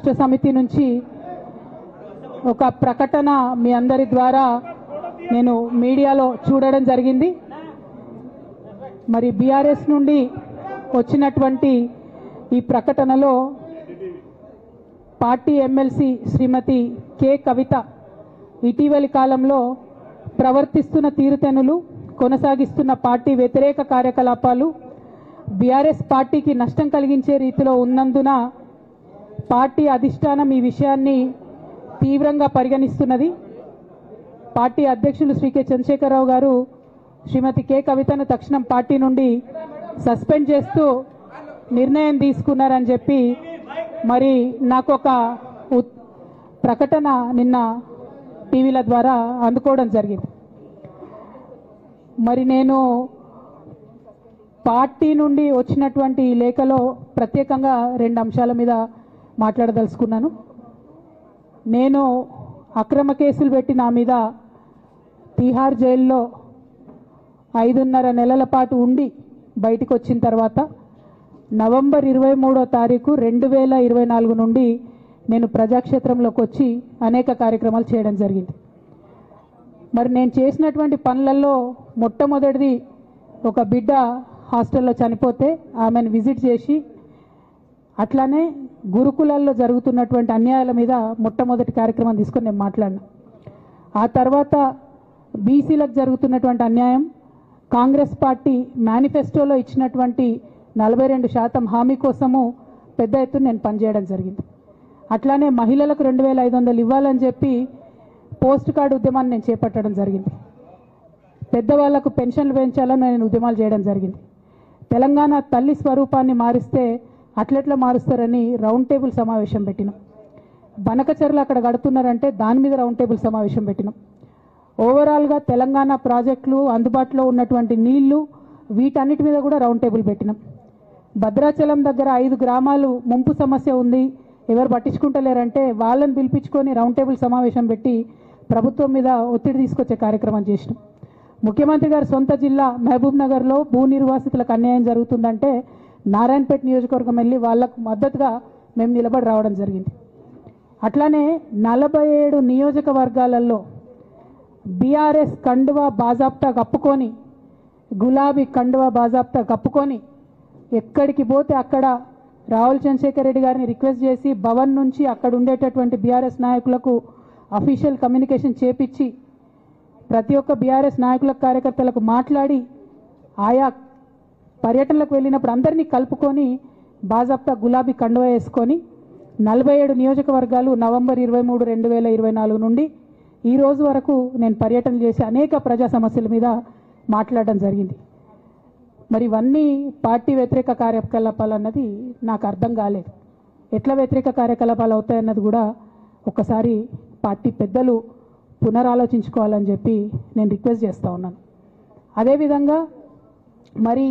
రాష్ట్ర సమితి నుంచి ఒక ప్రకటన మీ అందరి ద్వారా నేను మీడియాలో చూడడం జరిగింది. మరి బీఆర్ఎస్ నుండి వచ్చినటువంటి ఈ ప్రకటనలో పార్టీ ఎమ్మెల్సీ శ్రీమతి కె కవిత ఇటీవలి కాలంలో ప్రవర్తిస్తున్న తీరుతెన్నులు, కొనసాగిస్తున్న పార్టీ వ్యతిరేక కార్యకలాపాలు బీఆర్ఎస్ పార్టీకి నష్టం కలిగించే రీతిలో ఉన్నందున పార్టీ అధిష్టానం ఈ విషయాన్ని తీవ్రంగా పరిగణిస్తున్నది. పార్టీ అధ్యక్షులు శ్రీ కె చంద్రశేఖరరావు గారు శ్రీమతి కె కవితను తక్షణం పార్టీ నుండి సస్పెండ్ చేస్తూ నిర్ణయం తీసుకున్నారని చెప్పి మరి నాకు ఒక ప్రకటన నిన్న టీవీల ద్వారా అందుకోవడం జరిగింది. మరి నేను పార్టీ నుండి వచ్చినటువంటి లేఖలో ప్రత్యేకంగా 2 అంశాల మీద మాట్లాడదలుచుకున్నాను. నేను అక్రమ కేసులు పెట్టి నా మీద తిహార్ జైల్లో 5.5 నెలల పాటు ఉండి బయటకు వచ్చిన తర్వాత నవంబర్ 23వ తారీఖు 2024 నుండి నేను ప్రజాక్షేత్రంలోకి వచ్చి అనేక కార్యక్రమాలు చేయడం జరిగింది. మరి నేను చేసినటువంటి పనులలో మొట్టమొదటిది ఒక బిడ్డ హాస్టల్లో చనిపోతే ఆమెను విజిట్ చేసి, అట్లానే గురుకులాల్లో జరుగుతున్నటువంటి అన్యాయాల మీద మొట్టమొదటి కార్యక్రమం తీసుకొని నేను మాట్లాడినా. ఆ తర్వాత బీసీలకు జరుగుతున్నటువంటి అన్యాయం, కాంగ్రెస్ పార్టీ మేనిఫెస్టోలో ఇచ్చినటువంటి 42% హామీ కోసము పెద్ద ఎత్తున నేను పనిచేయడం జరిగింది. అట్లానే మహిళలకు 2500 ఇవ్వాలని చెప్పి పోస్ట్ కార్డు ఉద్యమాన్ని నేను చేపట్టడం జరిగింది. పెద్దవాళ్లకు పెన్షన్లు పెంచాలని నేను ఉద్యమాలు చేయడం జరిగింది. తెలంగాణ తల్లి స్వరూపాన్ని మారిస్తే అట్లెట్లా మారుస్తారని రౌండ్ టేబుల్ సమావేశం పెట్టినాం. బనకచర్లు అక్కడ గడుతున్నారంటే దాని మీద రౌండ్ టేబుల్ సమావేశం పెట్టినాం. ఓవరాల్గా తెలంగాణ ప్రాజెక్టులు, అందుబాటులో ఉన్నటువంటి నీళ్లు, వీటన్నిటి మీద కూడా రౌండ్ టేబుల్ పెట్టినాం. భద్రాచలం దగ్గర 5 గ్రామాలు ముంపు సమస్య ఉంది, ఎవరు పట్టించుకుంటలేరంటే వాళ్ళని పిలిపించుకొని రౌండ్ టేబుల్ సమావేశం పెట్టి ప్రభుత్వం మీద ఒత్తిడి తీసుకొచ్చే కార్యక్రమం చేసినాం. ముఖ్యమంత్రి గారి సొంత జిల్లా మహబూబ్ నగర్లో భూ నిర్వాసితులకు అన్యాయం జరుగుతుందంటే నారాయణపేట నియోజకవర్గం వెళ్ళి వాళ్లకు మద్దతుగా మేము నిలబడి రావడం జరిగింది. అట్లానే 47 నియోజకవర్గాలలో బీఆర్ఎస్ కండువా బాజాప్తా కప్పుకొని, గులాబీ కండువా బాజాప్తా కప్పుకొని ఎక్కడికి పోతే అక్కడ రావుల చంద్రశేఖర్ రెడ్డి గారిని రిక్వెస్ట్ చేసి భవన్ నుంచి అక్కడ ఉండేటటువంటి బీఆర్ఎస్ నాయకులకు అఫీషియల్ కమ్యూనికేషన్ చేపించి ప్రతి ఒక్క బీఆర్ఎస్ నాయకులకు, కార్యకర్తలకు మాట్లాడి ఆయా పర్యటనలకు వెళ్ళినప్పుడు అందరినీ కలుపుకొని బాజాప్తా గులాబీ కండువా వేసుకొని 47 నియోజకవర్గాలు నవంబర్ 23, 2024 నుండి ఈ రోజు వరకు నేను పర్యటన చేసి అనేక ప్రజా సమస్యల మీద మాట్లాడడం జరిగింది. మరి ఇవన్నీ పార్టీ వ్యతిరేక కార్యకలాపాలు అన్నది నాకు అర్థం కాలేదు. ఎట్లా వ్యతిరేక కార్యకలాపాలు అవుతాయన్నది కూడా ఒకసారి పార్టీ పెద్దలు పునరాలోచించుకోవాలని చెప్పి నేను రిక్వెస్ట్ చేస్తూ ఉన్నాను. అదేవిధంగా మరి